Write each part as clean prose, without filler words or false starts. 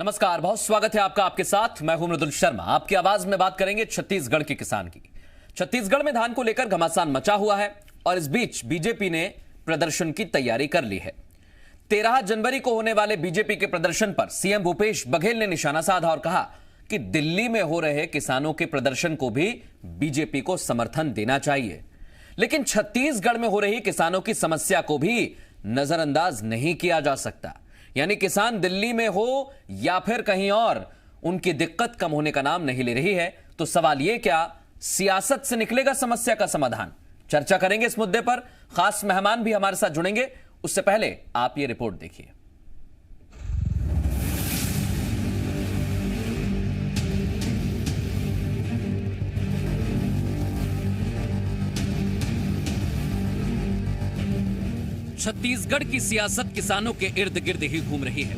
नमस्कार, बहुत स्वागत है आपका। आपके साथ मैं हूं मृदुल शर्मा। आपकी आवाज में बात करेंगे छत्तीसगढ़ के किसान की। छत्तीसगढ़ में धान को लेकर घमासान मचा हुआ है और इस बीच बीजेपी ने प्रदर्शन की तैयारी कर ली है। 13 जनवरी को होने वाले बीजेपी के प्रदर्शन पर सीएम भूपेश बघेल ने निशाना साधा और कहा कि दिल्ली में हो रहे किसानों के प्रदर्शन को भी बीजेपी को समर्थन देना चाहिए, लेकिन छत्तीसगढ़ में हो रही किसानों की समस्या को भी नजरअंदाज नहीं किया जा सकता। यानी किसान दिल्ली में हो या फिर कहीं और, उनकी दिक्कत कम होने का नाम नहीं ले रही है। तो सवाल यह, क्या सियासत से निकलेगा समस्या का समाधान? चर्चा करेंगे इस मुद्दे पर। खास मेहमान भी हमारे साथ जुड़ेंगे। उससे पहले आप ये रिपोर्ट देखिए। छत्तीसगढ़ की सियासत किसानों के इर्द गिर्द ही घूम रही है।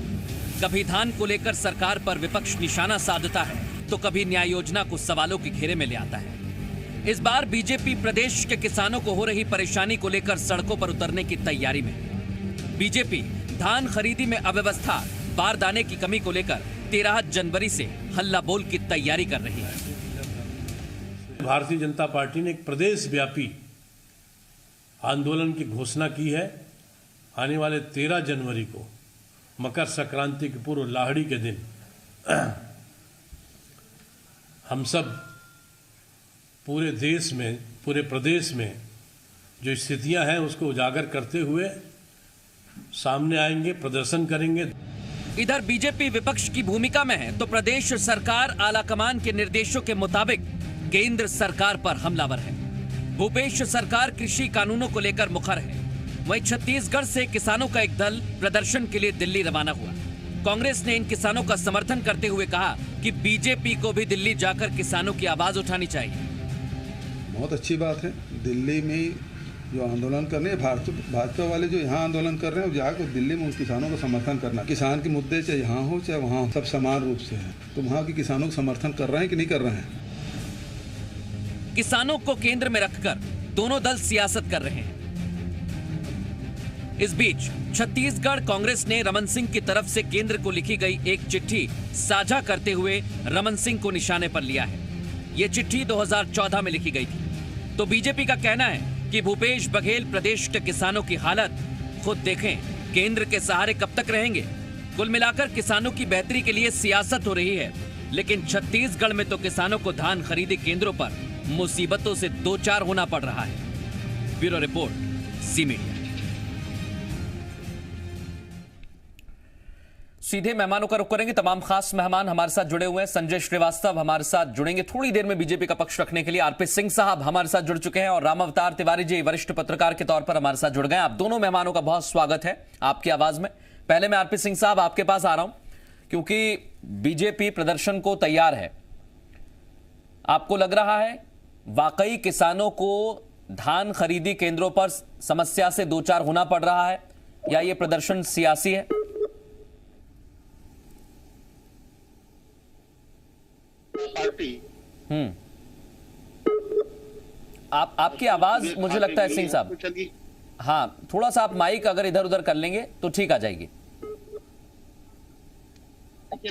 कभी धान को लेकर सरकार पर विपक्ष निशाना साधता है, तो कभी न्याय योजना को सवालों के घेरे में ले आता है। इस बार बीजेपी प्रदेश के किसानों को हो रही परेशानी को लेकर सड़कों पर उतरने की तैयारी में है। बीजेपी धान खरीदी में अव्यवस्था, बारदाने की कमी को लेकर 13 जनवरी से हल्ला बोल की तैयारी कर रही है। भारतीय जनता पार्टी ने एक प्रदेश व्यापी आंदोलन की घोषणा की है। आने वाले 13 जनवरी को मकर संक्रांति के पूर्व लाहड़ी के दिन हम सब पूरे देश में, पूरे प्रदेश में जो स्थितियां हैं उसको उजागर करते हुए सामने आएंगे, प्रदर्शन करेंगे। इधर बीजेपी विपक्ष की भूमिका में है, तो प्रदेश सरकार आलाकमान के निर्देशों के मुताबिक केंद्र सरकार पर हमलावर है। भूपेश सरकार कृषि कानूनों को लेकर मुखर है। वहीं छत्तीसगढ़ से किसानों का एक दल प्रदर्शन के लिए दिल्ली रवाना हुआ। कांग्रेस ने इन किसानों का समर्थन करते हुए कहा कि बीजेपी को भी दिल्ली जाकर किसानों की आवाज उठानी चाहिए। बहुत अच्छी बात है। दिल्ली में जो आंदोलन करने, भाजपा वाले जो यहाँ आंदोलन कर रहे हैं, जाकर दिल्ली में उन किसानों का समर्थन करना। किसान के मुद्दे चाहे यहाँ हो चाहे वहाँ हो, सब समान रूप से है। तो वहाँ के किसानों का समर्थन कर रहे हैं कि नहीं कर रहे हैं? किसानों को केंद्र में रखकर दोनों दल सियासत कर रहे हैं। इस बीच छत्तीसगढ़ कांग्रेस ने रमन सिंह की तरफ से केंद्र को लिखी गई एक चिट्ठी साझा करते हुए रमन सिंह को निशाने पर लिया है। यह चिट्ठी 2014 में लिखी गई थी। तो बीजेपी का कहना है कि भूपेश बघेल प्रदेश के किसानों की हालत खुद देखें, केंद्र के सहारे कब तक रहेंगे। कुल मिलाकर किसानों की बेहतरी के लिए सियासत हो रही है, लेकिन छत्तीसगढ़ में तो किसानों को धान खरीदी केंद्रों पर मुसीबतों से दो चार होना पड़ रहा है। Bureau report, C media. सीधे मेहमानों का रुख करेंगे। तमाम खास मेहमान हमारे साथ जुड़े हुए हैं। संजय श्रीवास्तव हमारे साथ जुड़ेंगे थोड़ी देर में बीजेपी का पक्ष रखने के लिए। आरपी सिंह साहब हमारे साथ जुड़ चुके हैं और राम अवतार तिवारी जी वरिष्ठ पत्रकार के तौर पर हमारे साथ जुड़ गए। आप दोनों मेहमानों का बहुत स्वागत है आपकी आवाज में। पहले मैं आरपी सिंह साहब आपके पास आ रहा हूं, क्योंकि बीजेपी प्रदर्शन को तैयार है। आपको लग रहा है वाकई किसानों को धान खरीदी केंद्रों पर समस्या से दो चार होना पड़ रहा है, या ये प्रदर्शन सियासी है? पार्टी आपकी आवाज मुझे लगता है सिंह साहब, हाँ थोड़ा सा आप माइक अगर इधर उधर कर लेंगे तो ठीक आ जाएगी।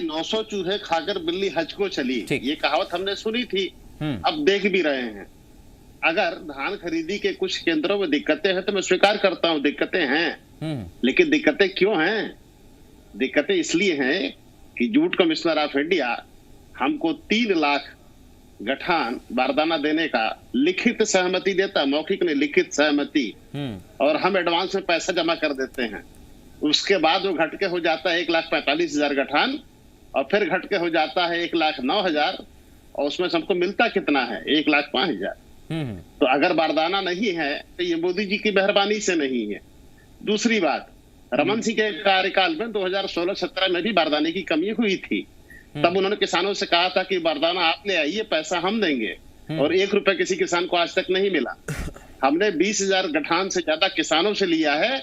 900 चूहे खाकर बिल्ली हज को चली, ये कहावत हमने सुनी थी, अब देख भी रहे हैं। अगर धान खरीदी के कुछ केंद्रों में दिक्कतें हैं तो मैं स्वीकार करता हूं दिक्कतें हैं, लेकिन दिक्कतें क्यों हैं? दिक्कतें इसलिए हैं कि जूट कमिश्नर ऑफ इंडिया हमको 3 लाख गठान बारदाना देने का लिखित सहमति देता, मौखिक नहीं लिखित सहमति, और हम एडवांस में पैसा जमा कर देते हैं। उसके बाद वो घट के हो जाता है 1,45,000 गठान, और फिर घट के हो जाता है 1,09,000, और उसमें से हमको मिलता कितना है? 1,05,000। तो अगर बारदाना नहीं है तो ये मोदी जी की मेहरबानी से नहीं है। दूसरी बात, रमन सिंह के कार्यकाल में 2016-17 में भी बारदाने की कमी हुई थी। तब उन्होंने किसानों से कहा था कि बारदाना आप ले आइए, पैसा हम देंगे, और 1 रुपए किसी किसान को आज तक नहीं मिला। हमने 20,000 गठान से ज्यादा किसानों से लिया है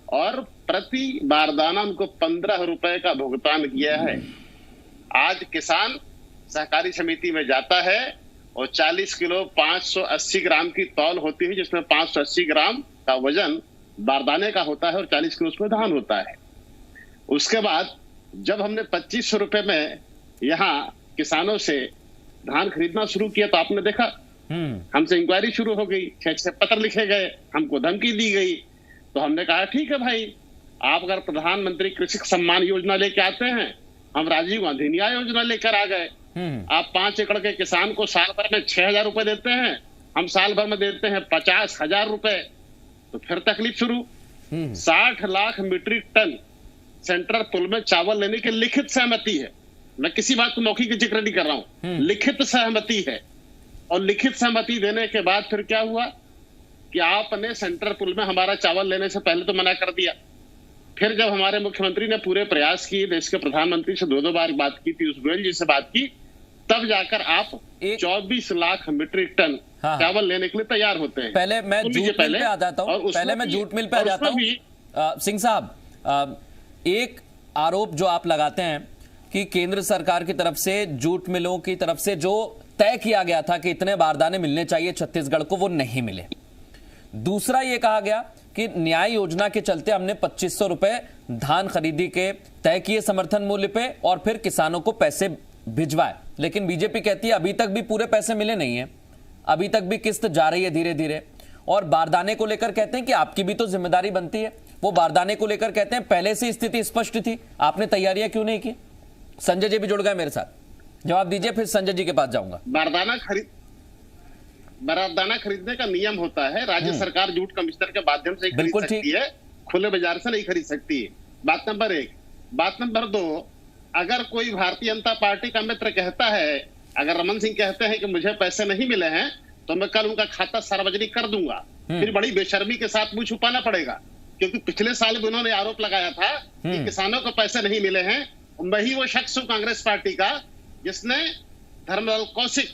और प्रति बारदाना उनको 15 रुपए का भुगतान किया है। आज किसान सहकारी समिति में जाता है और 40 किलो 580 ग्राम की तौल होती है, जिसमें 580 ग्राम का वजन बारदाने का होता है और 40 किलो उसमें धान होता है। उसके बाद जब हमने 2500 रुपए में यहाँ किसानों से धान खरीदना शुरू किया तो आपने देखा हमसे इंक्वायरी शुरू हो गई, 6 पत्र लिखे गए, हमको धमकी दी गई। तो हमने कहा ठीक है भाई, आप अगर प्रधानमंत्री कृषि सम्मान योजना लेके आते हैं, हम राजीव गांधी न्याय योजना लेकर आ गए। आप 5 एकड़ के किसान को साल भर में 6,000 रुपए देते हैं, हम साल भर में देते हैं 50,000 रुपए। तो फिर तकलीफ शुरू। 60 लाख मीट्रिक टन सेंट्रल पुल में चावल लेने की लिखित सहमति है। मैं किसी बात को मौखिक का जिक्र नहीं कर रहा हूं, लिखित सहमति है। और लिखित सहमति देने के बाद फिर क्या हुआ कि आपने सेंट्रल पुल में हमारा चावल लेने से पहले तो मना कर दिया। फिर जब हमारे मुख्यमंत्री ने पूरे प्रयास किए, देश के प्रधानमंत्री से 2 बार बात की, पीयूष गोयल जी से बात की, तब जाकर आप 24 लाख मीट्रिक टन चावल लेने के लिए तैयार होते हैं। पहले मैं जूट मिल पे आ जाता हूं, पहले मैं जूट मिल पे आ जाता हूं। सिंह साहब, एक आरोप जो आप लगाते हैं कि केंद्र सरकार की तरफ से जूट मिलों की तरफ से जो तय किया गया था कि इतने बारदाने मिलने चाहिए छत्तीसगढ़ को, वो नहीं मिले। दूसरा ये कहा गया कि न्याय योजना के चलते हमने 2500 रुपए धान खरीदी के तय किए समर्थन मूल्य पे और फिर किसानों को पैसे भिजवाए, लेकिन बीजेपी कहती है अभी तक भी पूरे पैसे मिले नहीं है, अभी तक भी किस्त जा रही है धीरे धीरे। और बारदाने को लेकर कहते हैं कि आपकी भी तो जिम्मेदारी बनती है। वो बारदाने को लेकर कहते हैं पहले से स्थिति स्पष्ट थी, आपने तैयारियां क्यों नहीं की? संजय जी भी जुड़ गए मेरे साथ, जवाब दीजिए, फिर संजय जी के पास जाऊंगा। बारदाना खरीदने का नियम होता है, राज्य सरकार जूट कमिश्नर के माध्यम से खरीद सकती है, खुले बाजार से नहीं खरीद सकती। बात नंबर 1। बात नंबर 2, अगर कोई भारतीय जनता पार्टी का मित्र कहता है, अगर रमन सिंह कहते हैं कि मुझे पैसे नहीं मिले हैं तो मैं कल उनका खाता सार्वजनिक कर दूंगा, फिर बड़ी बेशर्मी के साथ मुंह छुपाना पड़ेगा, क्योंकि पिछले साल भी उन्होंने आरोप लगाया था कि किसानों को पैसे नहीं मिले हैं। मैं ही वो शख्स हूं कांग्रेस पार्टी का जिसने धर्मलाल कौशिक,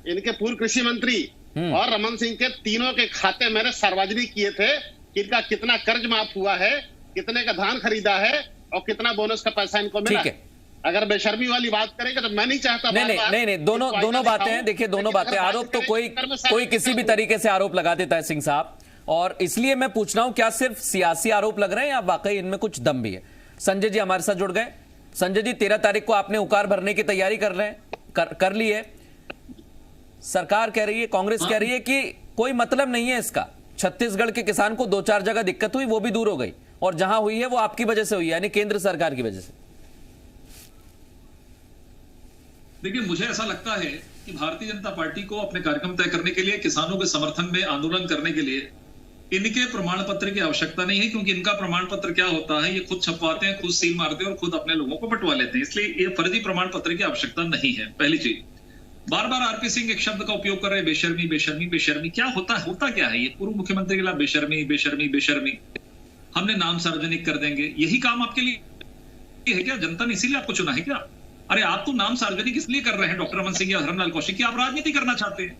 इनके पूर्व कृषि मंत्री और रमन सिंह के तीनों के खाते मैंने सार्वजनिक किए थे कि इनका कितना कर्ज माफ हुआ है, कितने का धान खरीदा है और कितना बोनस का पैसा इनको मिला है। अगर बेशर्मी वाली बात करेंगे तो मैं नहीं चाहता। नहीं, दोनों बातें हैं। देखिए, दोनों बातें, आरोप तो कोई किसी भी तरीके से आरोप लगा देता है सिंह साहब, और इसलिए मैं पूछ रहा हूं क्या सिर्फ सियासी आरोप लग रहे हैं या वाकई इनमें कुछ दम भी है? संजय जी हमारे साथ जुड़ गए। संजय जी, 13 तारीख को आपने उकार भरने की तैयारी कर रहे हैं, कर ली है। सरकार कह रही है, कांग्रेस कह रही है कि कोई मतलब नहीं है इसका, छत्तीसगढ़ के किसान को 2-4 जगह दिक्कत हुई, वो भी दूर हो गई, और जहां हुई है वो आपकी वजह से हुई है, यानी केंद्र सरकार की वजह से। देखिए, मुझे ऐसा लगता है कि भारतीय जनता पार्टी को अपने कार्यक्रम तय करने के लिए, किसानों के समर्थन में आंदोलन करने के लिए इनके प्रमाण पत्र की आवश्यकता नहीं है, क्योंकि इनका प्रमाण पत्र क्या होता है, ये खुद छपवाते हैं, खुद सील मारते हैं और खुद अपने लोगों को बंटवा लेते हैं, इसलिए ये फर्जी प्रमाण पत्र की आवश्यकता नहीं है। पहली चीज, बार बार आरपी सिंह एक शब्द का उपयोग कर रहे हैं, बेशर्मी बेशर्मी बेशर्मी। क्या होता क्या है? ये पूर्व मुख्यमंत्री के खिलाफ बेशर्मी बेशर्मी बेशर्मी, हमने नाम सार्वजनिक कर देंगे, यही काम आपके लिए है क्या? जनता ने इसीलिए आपको चुना है क्या? अरे आप तो नाम सार्वजनिक इसलिए कर रहे हैं डॉक्टर रमन सिंह या धर्मलाल कौशिक की, आप राजनीति करना चाहते हैं।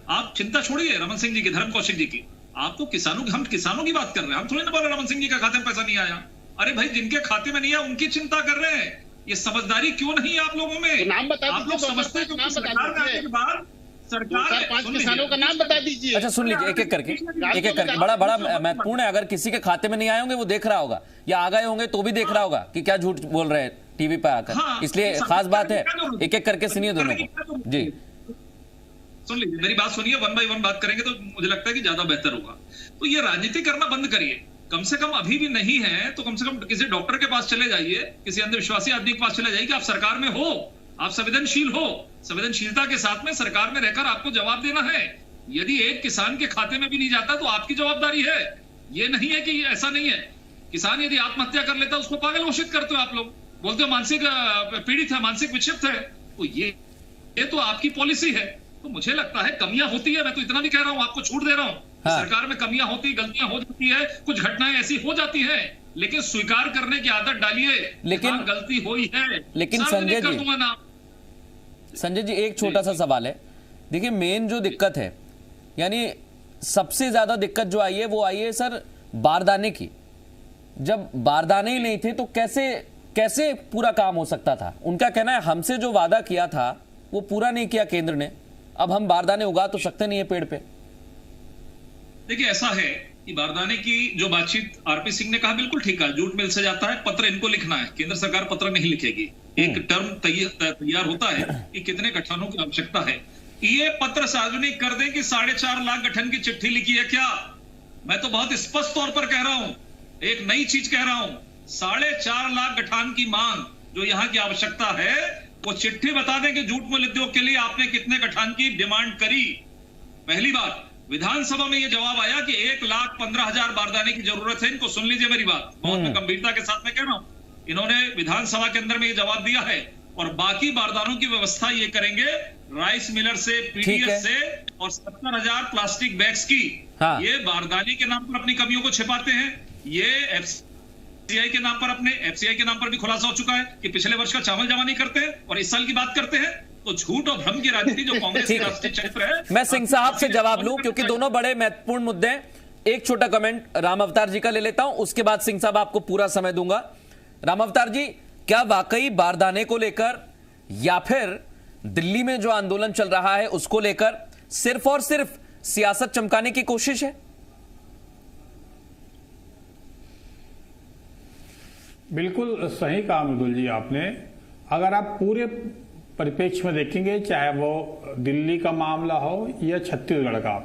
आप चिंता छोड़िए रमन सिंह जी की, धर्म कौशिक जी की, आपको हम किसानों की बात कर रहे हैं। हम थोड़ी ना बोल रहे रमन सिंह जी के खाते में पैसा नहीं आया। अरे भाई, जिनके खाते में नहीं आया उनकी चिंता कर रहे हैं। ये समझदारी क्यों नहीं है आप लोगों में? नाम बता दीजिए, आप लोग समझते हैं कि सरकार में आने के बाद सरकार 5 किसानों का नाम बता दीजिए। अच्छा, सुन लीजिए, एक एक करके बड़ा महत्वपूर्ण है। अगर किसी के खाते में नहीं आए होंगे वो देख रहा होगा, या आ गए होंगे तो भी देख रहा होगा कि क्या झूठ बोल रहे हैं टीवी पर आकर, इसलिए खास बात है। एक एक करके सुनिए दोनों को। जी सुन लीजिए, मेरी बात सुनिए, 1 बाय 1 बात करेंगे तो मुझे लगता है कि ज्यादा बेहतर होगा। तो ये राजनीति करना बंद करिए, कम से कम अभी भी नहीं है तो कम से कम किसी डॉक्टर के पास चले जाइए, किसी अंधविश्वासी आदमी के पास चले जाइए कि आप सरकार में हो, आप संवेदनशील हो, संवेदनशीलता के साथ में सरकार में रहकर आपको जवाब देना है। यदि एक किसान के खाते में भी नहीं जाता तो आपकी जवाबदारी है। ये नहीं है कि ऐसा नहीं है। किसान यदि आत्महत्या कर लेता उसको पागल घोषित करते हो आप लोग, बोलते हो मानसिक पीड़ित है, मानसिक विक्षिप्त है, तो ये तो आपकी पॉलिसी है। तो मुझे लगता है कमियां होती है, मैं तो इतना भी कह रहा हूं, आपको छूट दे रहा हूं। सरकार में कमियां होती, गलतियां हो जाती है, कुछ घटनाएं ऐसी हो जाती है, लेकिन स्वीकार करने की आदत डालिए। लेकिन गलती हुई है, लेकिन संजय जी एक छोटा सा सवाल है। देखिए, मेन जो दिक्कत है, यानी सबसे ज्यादा दिक्कत जो आई है वो आई है सर बारदाने की। जब बारदाने ही नहीं थे तो कैसे पूरा काम हो सकता था? उनका कहना है हमसे जो वादा किया था वो पूरा नहीं किया केंद्र ने, अब हम बारदाने उगा तो सकते नहीं है पेड़ पे। देखिए, ऐसा है कि बारदाने की जो बातचीत आरपी सिंह ने कहा बिल्कुल ठीक है, जूट मिल से जाता है, पत्र इनको लिखना है, केंद्र सरकार पत्र नहीं लिखेगी। एक टर्म तैयार होता है कि कितने गठनों की आवश्यकता है, ये पत्र सार्वजनिक कर दें कि 4.5 लाख गठन की चिट्ठी लिखी है क्या। मैं तो बहुत स्पष्ट तौर पर कह रहा हूं, एक नई चीज कह रहा हूं, 4.5 लाख गठन की मांग जो यहाँ की आवश्यकता है, वो चिट्ठी बता दें कि जूट मूल उद्योग के लिए आपने कितने गठन की डिमांड करी। पहली बात, विधानसभा में यह जवाब आया कि 1,15,000 बारदाने की जरूरत है। इनको सुन लीजिए मेरी बात, बहुत मैं गंभीरता के साथ में कह रहा हूं। इन्होंने विधानसभा के अंदर में यह जवाब दिया है और बाकी बारदानों की व्यवस्था ये करेंगे राइस मिलर से, पीडीएस से, और 70,000 प्लास्टिक बैग्स की। हाँ। ये बारदाने के नाम पर अपनी कमियों को छिपाते हैं। ये एफसीआई के नाम पर, अपने एफसीआई के नाम पर भी खुलासा हो चुका है कि पिछले वर्ष का चावल जमा नहीं करते हैं और इस साल की बात करते हैं। तो झूठ और भ्रम की राजनीति जो कांग्रेस की राष्ट्रीय चरित्र है। मैं सिंह साहब से जवाब लूं क्योंकि दोनों बड़े महत्वपूर्ण मुद्दे हैं। एक छोटा कमेंट राम अवतार जी का ले लेता हूं, उसके बाद सिंह साहब आपको पूरा समय दूंगा। राम अवतार जी, क्या वाकई बारदाने को लेकर या फिर दिल्ली में जो आंदोलन चल रहा है उसको लेकर सिर्फ और सिर्फ सियासत चमकाने की कोशिश है? बिल्कुल सही कहा मृदुल जी आपने। अगर आप पूरे परिप्रेक्ष्य में देखेंगे, चाहे वो दिल्ली का मामला हो या छत्तीसगढ़ का,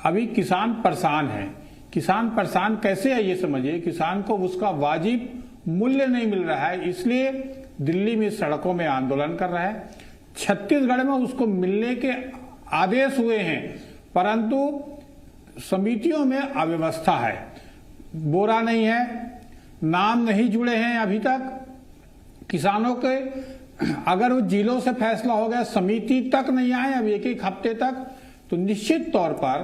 अभी किसान परेशान है। किसान परेशान कैसे है ये समझिए, किसान को उसका वाजिब मूल्य नहीं मिल रहा है, इसलिए दिल्ली में सड़कों में आंदोलन कर रहा है। छत्तीसगढ़ में उसको मिलने के आदेश हुए हैं, परंतु समितियों में अव्यवस्था है, बोरा नहीं है, नाम नहीं जुड़े हैं अभी तक किसानों के। अगर वो जिलों से फैसला हो गया, समिति तक नहीं आए अब एक हफ्ते तक, तो निश्चित तौर पर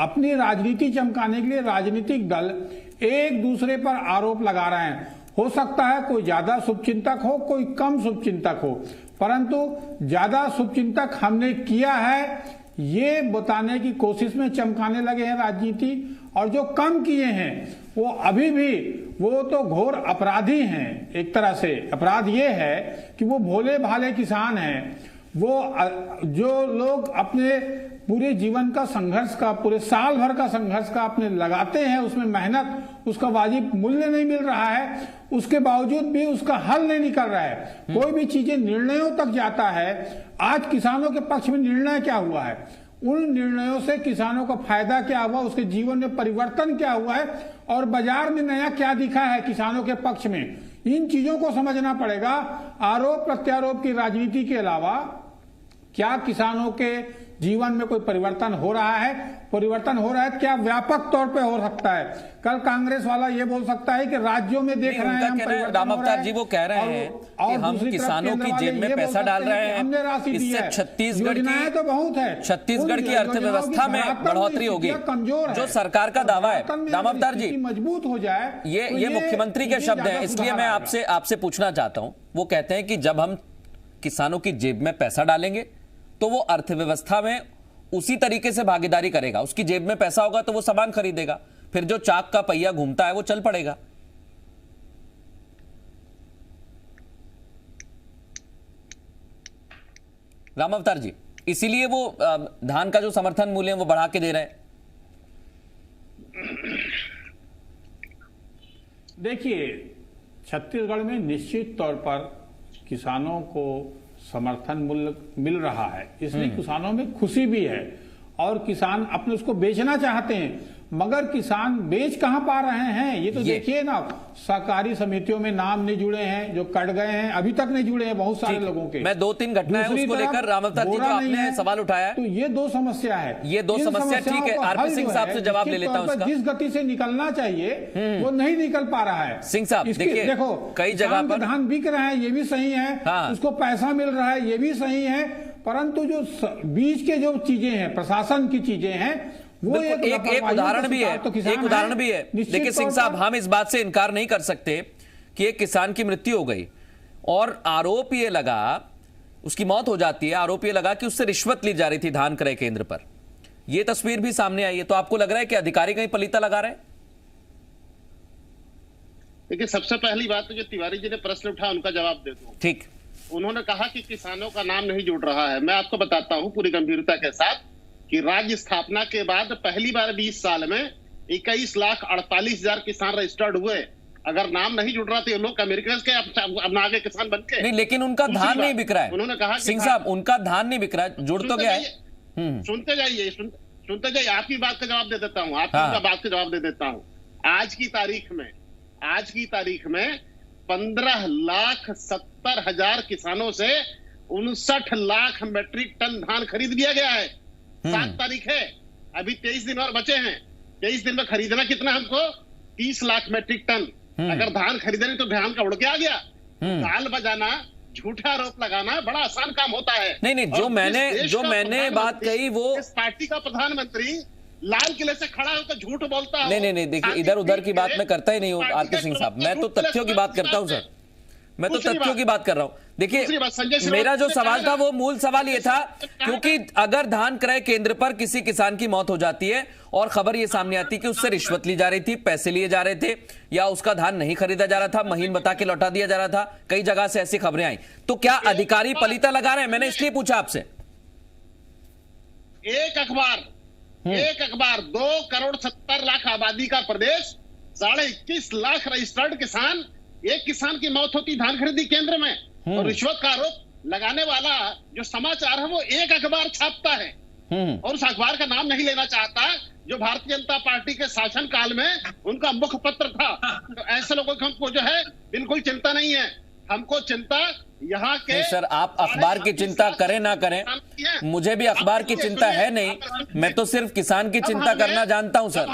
अपनी राजनीति चमकाने के लिए राजनीतिक दल एक दूसरे पर आरोप लगा रहे हैं। हो सकता है कोई ज्यादा शुभचिंतक हो, कोई कम शुभचिंतक हो, परंतु ज्यादा शुभचिंतक हमने किया है ये बताने की कोशिश में चमकाने लगे हैं राजनीति, और जो कम किए हैं वो अभी भी वो तो घोर अपराधी हैं। एक तरह से अपराध ये है कि वो भोले भाले किसान हैं। वो जो लोग अपने पूरे जीवन का संघर्ष का, पूरे साल भर का संघर्ष का अपने लगाते हैं, उसमें मेहनत, उसका वाजिब मूल्य नहीं मिल रहा है, उसके बावजूद भी उसका हल नहीं निकल रहा है। कोई भी चीजें निर्णयों तक जाता है। आज किसानों के पक्ष में निर्णय क्या हुआ है, उन निर्णयों से किसानों को फायदा क्या हुआ, उसके जीवन में परिवर्तन क्या हुआ है, और बाजार में नया क्या दिखा है किसानों के पक्ष में, इन चीजों को समझना पड़ेगा। आरोप प्रत्यारोप की राजनीति के अलावा क्या किसानों के जीवन में कोई परिवर्तन हो रहा है? परिवर्तन हो रहा है क्या व्यापक तौर पे हो सकता है? कल कांग्रेस वाला ये बोल सकता है कि राज्यों में देख रहे हैं हम परिवर्तन। राम अवतार जी वो कह रहे हैं कि हम किसानों की जेब में पैसा डाल रहे हैं, हमने राशि दी है, छत्तीसगढ़ की तो बहुत है, छत्तीसगढ़ की अर्थव्यवस्था में बढ़ोतरी होगी, कमजोर जो सरकार का दावा है। राम अवतार जी मजबूत हो जाए, ये मुख्यमंत्री के शब्द हैं, इसलिए मैं आपसे पूछना चाहता हूं। वो कहते हैं कि जब हम किसानों की जेब में पैसा डालेंगे तो वो अर्थव्यवस्था में उसी तरीके से भागीदारी करेगा। उसकी जेब में पैसा होगा तो वो सामान खरीदेगा, फिर जो चाक का पहिया घूमता है वो चल पड़ेगा। राम अवतार जी, इसीलिए वो धान का जो समर्थन मूल्य है वो बढ़ा के दे रहे हैं। देखिए, छत्तीसगढ़ में निश्चित तौर पर किसानों को समर्थन मूल्य मिल रहा है, इसलिए किसानों में खुशी भी है और किसान अपने उसको बेचना चाहते हैं, मगर किसान बेच कहां पा रहे हैं ये तो देखिए ना। सहकारी समितियों में नाम नहीं जुड़े हैं, जो कट गए हैं अभी तक नहीं जुड़े हैं बहुत सारे लोगों के। मैं 2-3 घटनाएं उसको लेकर राम अवतार जी जो आपने सवाल उठाया है, तो ये दो समस्या है, ये दो समस्या ठीक है। आरपी सिंह साहब से जवाब ले लेता हूं उसका। जिस गति से निकलना चाहिए वो नहीं निकल पा रहा है। सिंह साहब देखिए, देखो कई जगह पर धान बिक रहा है ये भी सही है, उसको पैसा मिल रहा है ये भी सही है, परंतु जो बीच के जो चीजें हैं, प्रशासन की चीजें हैं, वो एक उदाहरण भी है, एक उदाहरण भी है। देखिए सिंह साहब, हम इस बात से इनकार नहीं कर सकते कि एक किसान की मृत्यु हो गई और आरोप ये लगा, उसकी मौत हो जाती है, आरोप ये लगा कि उससे रिश्वत ली जा रही थी धान क्रय केंद्र पर। यह तस्वीर भी सामने आई है, तो आपको लग रहा है कि अधिकारी कहीं पलीता लगा रहे हैं? देखिए, सबसे पहली बात तो जो तिवारी जी ने प्रश्न उठाया उनका जवाब दे दूं। ठीक, उन्होंने कहा कि किसानों का नाम नहीं जुड़ रहा है। मैं आपको बताता हूं पूरी गंभीरता के साथ कि राज्य स्थापना के बाद पहली बार 20 साल में 21,48,000 किसान रजिस्टर्ड हुए। अगर नाम नहीं जुड़ रहा तो ये लोग अमेरिका के अपना आगे किसान बन के नहीं, लेकिन उनका धान नहीं बिक रहा है। उन्होंने कहा सिंह साहब, उनका धान नहीं बिक रहा है, जुड़ तो गया है। सुनते जाइए, सुनते जाइए, आपकी बात का जवाब दे देता हूं, आपकी बात का जवाब दे देता हूं। आज की तारीख में 15,70,000 किसानों से 59 लाख मेट्रिक टन धान खरीद लिया गया है। 7 तारीख है, अभी 23 दिन और बचे हैं। 23 दिन में खरीदना कितना हमको? 30 लाख मेट्रिक टन। अगर धान खरीदने तो धान का उड़ के आ गया। ताल बजाना, झूठा आरोप लगाना बड़ा आसान काम होता है। नहीं, जो मैंने बात कही वो इस पार्टी का प्रधानमंत्री लाल किले से खड़ा होकर झूठ बोलता है। नहीं, देखिए इधर उधर की बात मैं करता ही नहीं हूँ आरके सिंह साहब, मैं तो तथ्यों की बात करता हूँ सर, मैं तो तथ्यों की बात कर रहा हूं। देखिए, मेरा जो सवाल था वो मूल सवाल ये था, क्योंकि अगर धान क्रय केंद्र पर किसी किसान की मौत हो जाती है और खबर ये सामने आती कि उससे रिश्वत ली जा रही थी, पैसे लिए जा रहे थे, या उसका धान नहीं खरीदा जा रहा था, महीन बता के लौटा दिया जा रहा था, कई जगह से ऐसी खबरें आई, तो क्या अधिकारी पलीता लगा रहे हैं? मैंने इसलिए पूछा आपसे। एक अखबार 2,70,00,000 आबादी का प्रदेश, 21.5 लाख रजिस्टर्ड किसान, एक किसान की मौत होती धान खरीदी केंद्र में, और रिश्वत का आरोप लगाने वाला जो समाचार है वो एक अखबार छापता है, और उस अखबार का नाम नहीं लेना चाहता, जो भारतीय जनता पार्टी के शासन काल में उनका मुखपत्र था। तो ऐसे लोगों को हमको जो है बिल्कुल चिंता नहीं है। हमको चिंता यहाँ के सर, आप अखबार की चिंता करें ना करें, मुझे भी अखबार की चिंता है नहीं, मैं तो सिर्फ किसान की चिंता करना जानता हूं सर।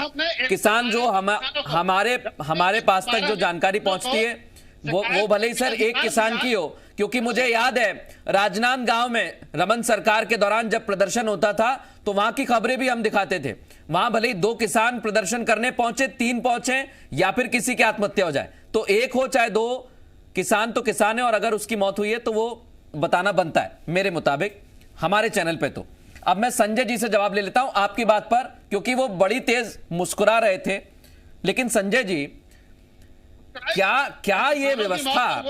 किसान जो हमारे पास तक जो जानकारी पहुंचती है वो भले ही सर एक किसान की हो, क्योंकि मुझे याद है राजनांदगांव में रमन सरकार के दौरान जब प्रदर्शन होता था तो वहां की खबरें भी हम दिखाते थे। वहां भले ही 2 किसान प्रदर्शन करने पहुंचे, 3 पहुंचे, या फिर किसी की आत्महत्या हो जाए, तो एक हो चाहे 2, किसान तो किसान है, और अगर उसकी मौत हुई है तो वो बताना बनता है मेरे मुताबिक हमारे चैनल पे। तो अब मैं संजय जी से जवाब ले लेता हूं आपकी बात पर, क्योंकि वो बड़ी तेज मुस्कुरा रहे थे। लेकिन संजय जी, क्या ये व्यवस्था,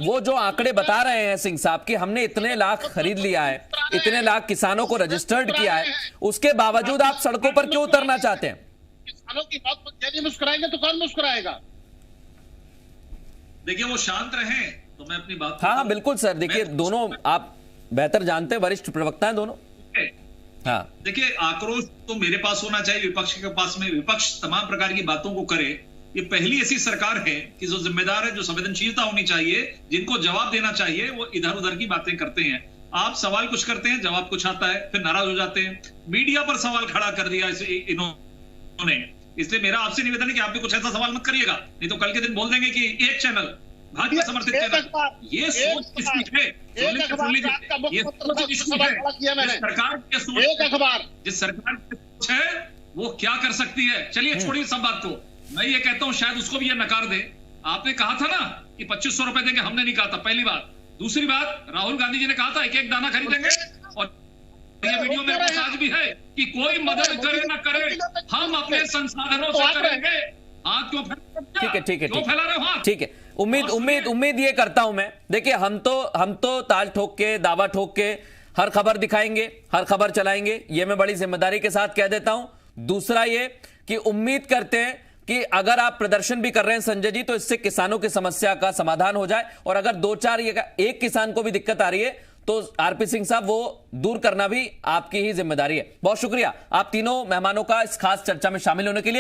वो जो आंकड़े बता रहे हैं सिंह साहब कि हमने इतने लाख खरीद लिया है, इतने लाख किसानों को रजिस्टर्ड किया है, उसके बावजूद आप सड़कों पर क्यों उतरना चाहते हैं? किसानों की बात पर यदि मुस्कुराएंगे तो कौन मुस्कुराएगा? देखिए, वो शांत रहे तो मैं अपनी बात। हाँ बिल्कुल सर, देखिए दोनों आप बेहतर जानते हैं, वरिष्ठ प्रवक्ता हैं दोनों। हाँ, देखिए, आक्रोश तो मेरे पास होना चाहिए, विपक्ष के पास में। विपक्ष तमाम प्रकार की बातों को करे। ये पहली ऐसी सरकार है कि जो जिम्मेदार है, जो संवेदनशीलता होनी चाहिए, जिनको जवाब देना चाहिए, वो इधर उधर की बातें करते हैं। आप सवाल कुछ करते हैं, जवाब कुछ आता है, फिर नाराज हो जाते हैं। मीडिया पर सवाल खड़ा कर दिया इन्होंने, इसलिए मेरा आपसे निवेदन है कि आप भी कुछ ऐसा सवाल मत करिएगा, नहीं तो कल के दिन बोल देंगे कि एक चैनल भाजपा समर्थित चैनल। ये सोच किसकी है? ये सोच किसकी है? सरकार की सोच, जिस सरकार की सोच है वो क्या कर सकती है। चलिए छोड़िए सब बात को, मैं ये कहता हूं शायद उसको भी ये नकार दे। आपने कहा था ना कि 2500 रुपए देंगे, हमने नहीं कहा था, पहली बात। दूसरी बात, राहुल गांधी जी ने कहा था एक दाना खरीदेंगे, और ये वीडियो मेरे पास आज भी है कि कोई मदद करे ना करे, हम अपने संसाधनों से करेंगे। हाथ क्यों फैला रहे हो हाथ? ठीक है, उम्मीद ये करता हूं मैं। देखिए, हम तो ताल ठोक के, दावा ठोक के हर खबर दिखाएंगे, हर खबर चलाएंगे, ये मैं बड़ी जिम्मेदारी के साथ कह देता हूं। दूसरा ये कि उम्मीद करते हैं कि अगर आप प्रदर्शन भी कर रहे हैं संजय जी, तो इससे किसानों की समस्या का समाधान हो जाए, और अगर 2-4 एक किसान को भी दिक्कत आ रही है तो आरपी सिंह साहब वो दूर करना भी आपकी ही जिम्मेदारी है। बहुत शुक्रिया आप तीनों मेहमानों का इस खास चर्चा में शामिल होने के लिए।